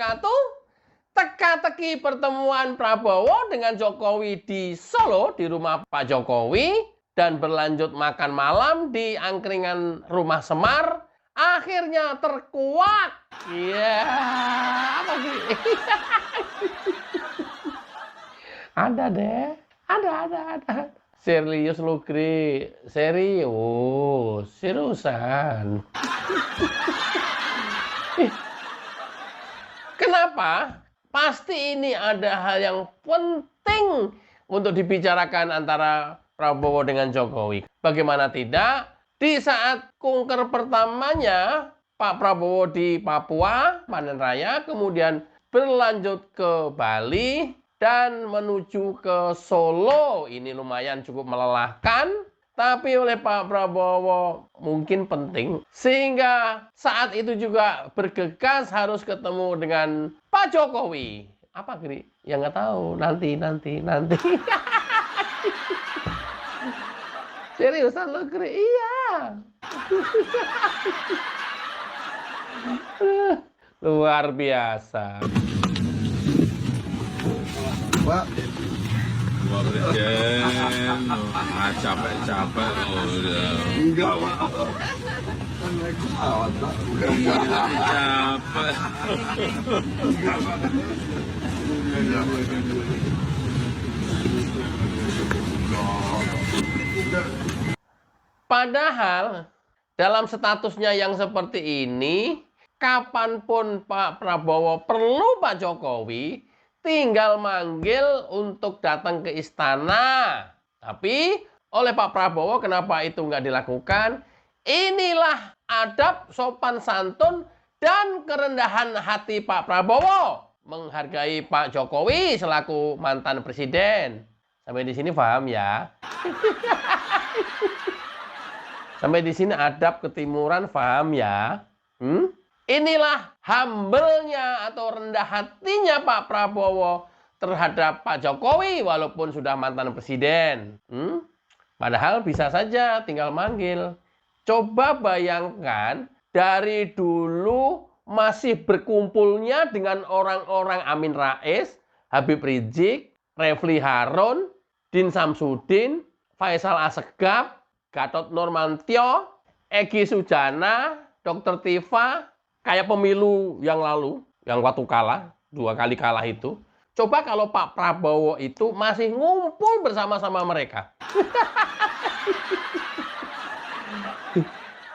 wabarakatuh. Teka-teki pertemuan Prabowo dengan Jokowi di Solo, di rumah Pak Jokowi, dan berlanjut makan malam di angkringan Rumah Semar, akhirnya terkuak. Iya, apa sih? Ada deh, ada. Serius lu, Gri. Seriusan. Kenapa? Pasti ini ada hal yang penting untuk dibicarakan antara Prabowo dengan Jokowi. Bagaimana tidak? Di saat kunker pertamanya, Pak Prabowo di Papua, panen raya, kemudian berlanjut ke Bali, dan menuju ke Solo. Ini lumayan cukup melelahkan. Tapi oleh Pak Prabowo mungkin penting. Sehingga saat itu juga bergegas harus ketemu dengan Pak Jokowi. Apa, Gri? Ya nggak tahu. Nanti. Seriusan lo, Gri? Iya. Luar biasa. Pak, Pak Presiden, capek-capek udah. enggak Pak. Kan naik pesawat Pak. Udah Capek. Padahal dalam statusnya yang seperti ini, kapanpun Pak Prabowo perlu Pak Jokowi, tinggal manggil untuk datang ke istana. Tapi oleh Pak Prabowo kenapa itu nggak dilakukan? Inilah adab, sopan santun, dan kerendahan hati Pak Prabowo menghargai Pak Jokowi selaku mantan presiden. Sampai di sini paham ya? Sampai di sini adab ketimuran paham ya? Inilah humble-nya atau rendah hatinya Pak Prabowo terhadap Pak Jokowi walaupun sudah mantan presiden. Padahal bisa saja tinggal manggil. Coba bayangkan dari dulu masih berkumpulnya dengan orang-orang Amin Rais, Habib Rizik, Refli Harun, Din Samsudin, Faisal Assegaf, Gatot Nurmantio, Egy Sujana, Dr. Tifa, kayak pemilu yang lalu, yang waktu kalah, 2 kali kalah itu. Coba kalau Pak Prabowo itu masih ngumpul bersama-sama mereka.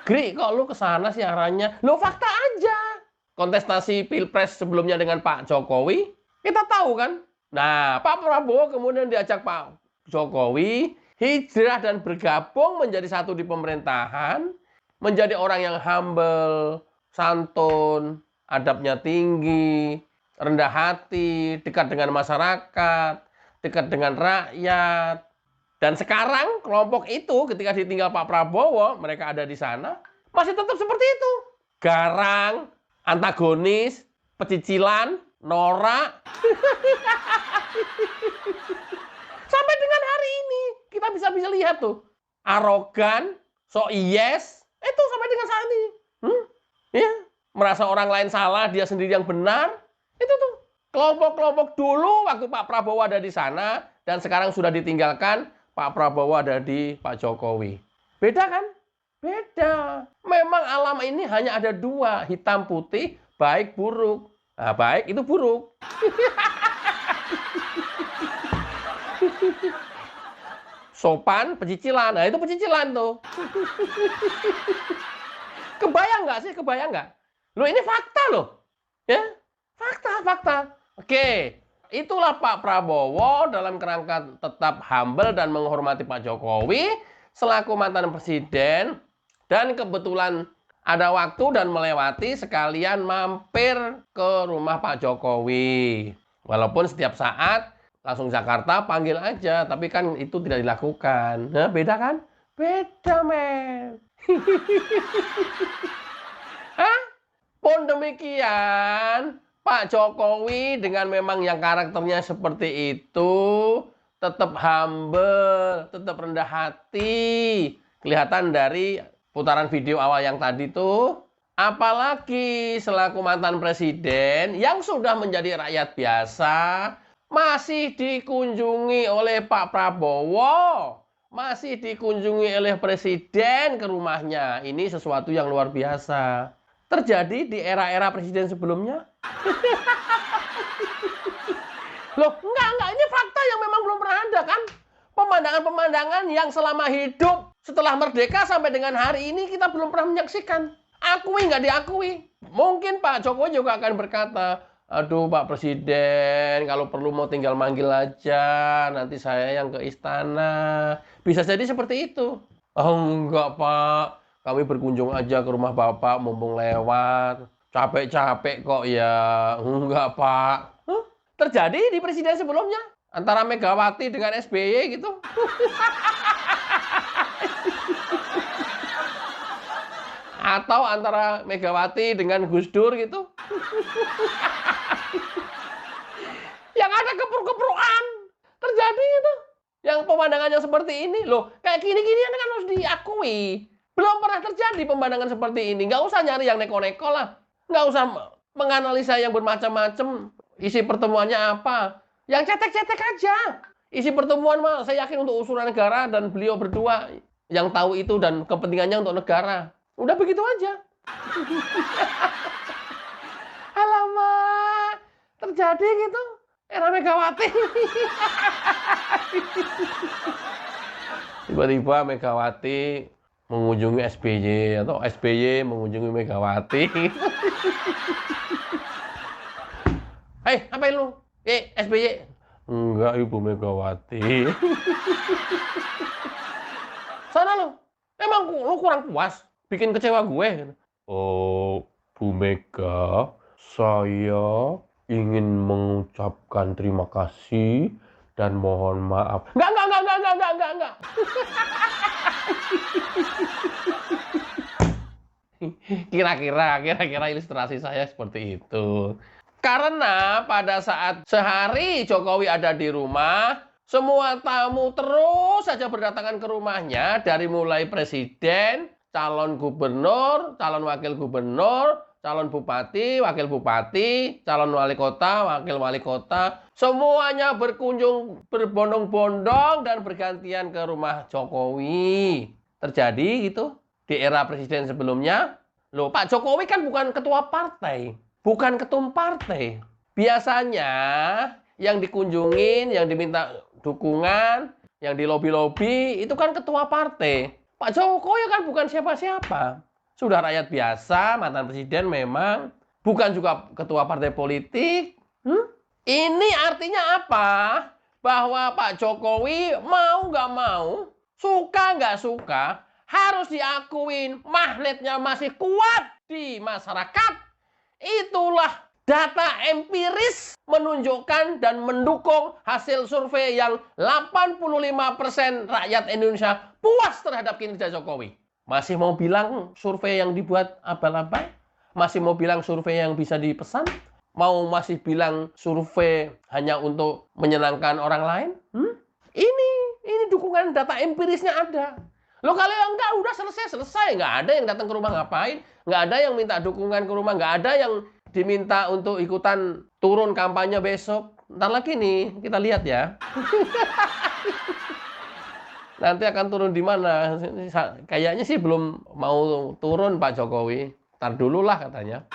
Gri, kok lu kesana sih arahnya? Lo fakta aja. Kontestasi Pilpres sebelumnya dengan Pak Jokowi, kita tahu kan? Nah, Pak Prabowo kemudian diajak Pak Jokowi hijrah dan bergabung menjadi satu di pemerintahan, menjadi orang yang humble, santun, adabnya tinggi, rendah hati, dekat dengan masyarakat, dekat dengan rakyat. Dan sekarang kelompok itu ketika ditinggal Pak Prabowo, mereka ada di sana, masih tetap seperti itu. Garang, antagonis, pecicilan, norak. Sampai dengan hari ini, kita bisa lihat tuh. Arogan, so yes, itu sampai dengan saat ini. Ya, merasa orang lain salah, dia sendiri yang benar. Itu tuh. Kelompok-kelompok dulu waktu Pak Prabowo ada di sana, dan sekarang sudah ditinggalkan, Pak Prabowo ada di Pak Jokowi. Beda kan? Beda. Memang alam ini hanya ada 2, hitam putih, baik buruk. Nah, baik itu buruk. Sopan, pecicilan. Nah, itu pecicilan tuh. Kebayang nggak sih? Kebayang nggak? Loh, ini fakta loh. Ya, fakta. Oke. Itulah Pak Prabowo dalam kerangka tetap humble dan menghormati Pak Jokowi selaku mantan presiden, dan kebetulan ada waktu dan melewati sekalian mampir ke rumah Pak Jokowi. Walaupun setiap saat langsung Jakarta panggil aja, tapi kan itu tidak dilakukan. Nah, beda kan? Beda, men. Pun demikian, Pak Jokowi dengan memang yang karakternya seperti itu, tetap humble, tetap rendah hati. Kelihatan dari putaran video awal yang tadi tuh, Apalagi selaku mantan presiden yang sudah menjadi rakyat biasa, masih dikunjungi oleh Pak Prabowo, masih dikunjungi oleh presiden ke rumahnya. Ini sesuatu yang luar biasa. Terjadi di era-era presiden sebelumnya. Loh, enggak. Ini fakta yang memang belum pernah ada kan? Pemandangan-pemandangan yang selama hidup setelah merdeka sampai dengan hari ini kita belum pernah menyaksikan. Akui nggak diakui. Mungkin Pak Jokowi juga akan berkata, aduh Pak Presiden, kalau perlu mau tinggal manggil aja, nanti saya yang ke istana. Bisa jadi seperti itu. Oh enggak Pak, kami berkunjung aja ke rumah Bapak, mumpung lewat. Capek-capek kok ya. Enggak Pak. Terjadi di presiden sebelumnya. Antara Megawati dengan SBY gitu. Atau antara Megawati dengan Gus Dur gitu. Yang ada kepruk-keprukan. Terjadi itu. Yang pemandangannya seperti ini. Loh, kayak gini-ginian kan harus diakui. Belum pernah terjadi pemandangan seperti ini. Nggak usah nyari yang neko-neko lah. Nggak usah menganalisa yang bermacam-macam. Isi pertemuannya apa. Yang cetek-cetek aja. Isi pertemuan mah saya yakin untuk usulan negara dan beliau berdua yang tahu itu dan kepentingannya untuk negara. Udah begitu aja. Alamak, terjadi gitu. Era Megawati. Tiba-tiba Megawati mengunjungi SBY atau SBY mengunjungi Megawati. Hei, ngapain lu? SBY. Enggak, Ibu Megawati. Sana lu. Emang lu kurang puas? Bikin kecewa gue. Oh, Bu Mega, saya ingin mengucapkan terima kasih dan mohon maaf. Enggak. Kira-kira ilustrasi saya seperti itu. Karena pada saat sehari Jokowi ada di rumah, semua tamu terus saja berdatangan ke rumahnya, dari mulai presiden, calon gubernur, calon wakil gubernur, calon bupati, wakil bupati, calon wali kota, wakil wali kota, semuanya berkunjung berbondong-bondong dan bergantian ke rumah Jokowi. Terjadi gitu di era presiden sebelumnya. Loh, Pak Jokowi kan bukan ketua partai, bukan ketum partai. Biasanya yang dikunjungin, yang diminta dukungan, yang dilobi-lobi, itu kan ketua partai. Pak Jokowi kan bukan siapa-siapa. Sudah rakyat biasa, mantan presiden memang. Bukan juga ketua partai politik. Ini artinya apa? Bahwa Pak Jokowi mau nggak mau, suka nggak suka, harus diakuin magnetnya masih kuat di masyarakat. Itulah data empiris menunjukkan dan mendukung hasil survei yang 85% rakyat Indonesia puas terhadap kinerja Jokowi. Masih mau bilang survei yang dibuat abal-abal? Masih mau bilang survei yang bisa dipesan? Mau masih bilang survei hanya untuk menyenangkan orang lain? Ini dukungan data empirisnya ada. Loh kalau yang enggak udah selesai. Nggak ada yang datang ke rumah ngapain. Nggak ada yang minta dukungan ke rumah. Nggak ada yang diminta untuk ikutan turun kampanye besok. Ntar lagi nih, kita lihat ya. Nanti akan turun di mana? Kayaknya sih belum mau turun Pak Jokowi. Ntar dulu lah katanya.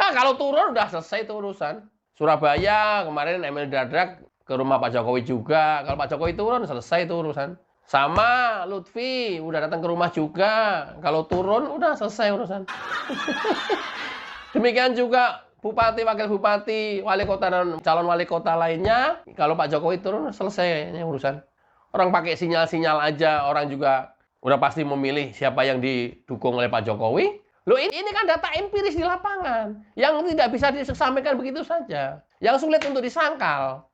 Nah kalau turun udah selesai itu urusan. Surabaya kemarin Emil Dardak ke rumah Pak Jokowi juga. Kalau Pak Jokowi turun selesai itu urusan. Sama Lutfi udah datang ke rumah juga. Kalau turun udah selesai urusan. Demikian juga bupati, wakil bupati, wali kota dan calon wali kota lainnya. Kalau Pak Jokowi turun selesai ini urusan. Orang pakai sinyal-sinyal aja, orang juga udah pasti memilih siapa yang didukung oleh Pak Jokowi. Loh ini kan data empiris di lapangan yang tidak bisa disampaikan begitu saja. Yang sulit untuk disangkal.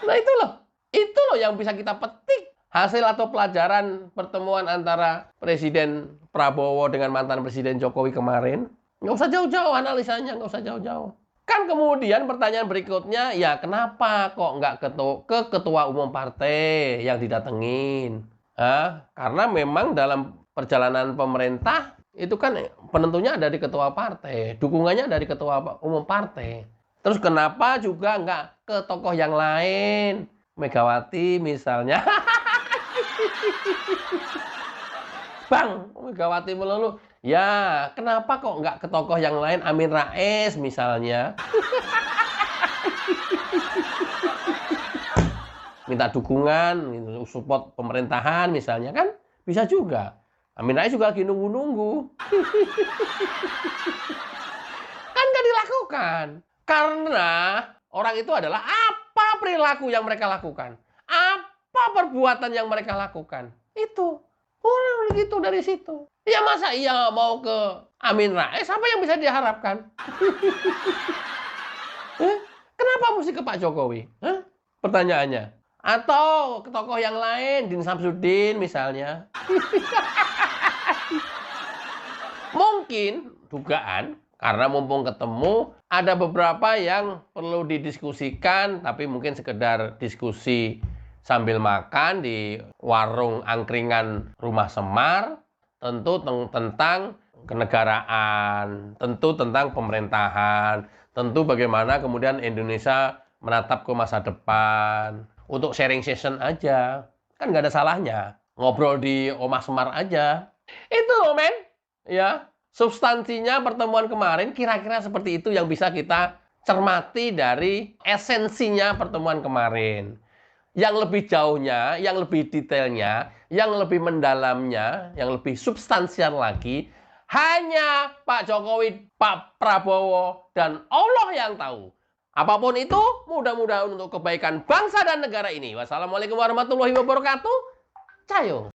Nah itu loh yang bisa kita petik hasil atau pelajaran pertemuan antara Presiden Prabowo dengan mantan Presiden Jokowi kemarin. Nggak usah jauh-jauh analisanya, nggak usah jauh-jauh. Kan kemudian pertanyaan berikutnya, ya kenapa kok nggak ke ketua umum partai yang didatengin? Karena memang dalam perjalanan pemerintah itu kan penentunya dari ketua partai, dukungannya dari ketua umum partai. Terus kenapa juga nggak ke tokoh yang lain? Megawati misalnya. Bang, Megawati melulu. Ya, kenapa kok nggak ke tokoh yang lain? Amin Rais misalnya. Minta dukungan, support pemerintahan misalnya kan bisa juga. Amin Rais juga lagi nunggu-nunggu. Kan nggak dilakukan. Karena orang itu adalah apa perilaku yang mereka lakukan. Apa perbuatan yang mereka lakukan. Itu. Orang gitu dari situ. Ya masa iya mau ke Amin Rais, apa yang bisa diharapkan? Kenapa mesti ke Pak Jokowi? Pertanyaannya. Atau ke tokoh yang lain, Din Samsudin misalnya. Mungkin dugaan, karena mumpung ketemu, ada beberapa yang perlu didiskusikan, tapi mungkin sekedar diskusi sambil makan di warung angkringan Rumah Semar, tentu tentang kenegaraan, tentu tentang pemerintahan, tentu bagaimana kemudian Indonesia menatap ke masa depan. Untuk sharing session aja. Kan nggak ada salahnya. Ngobrol di Omah Semar aja. Itu loh, men. Ya, substansinya pertemuan kemarin kira-kira seperti itu yang bisa kita cermati dari esensinya pertemuan kemarin. Yang lebih jauhnya, yang lebih detailnya, yang lebih mendalamnya, yang lebih substansial lagi, hanya Pak Jokowi, Pak Prabowo, dan Allah yang tahu. Apapun itu, mudah-mudahan untuk kebaikan bangsa dan negara ini. Wassalamualaikum warahmatullahi wabarakatuh. Cayo.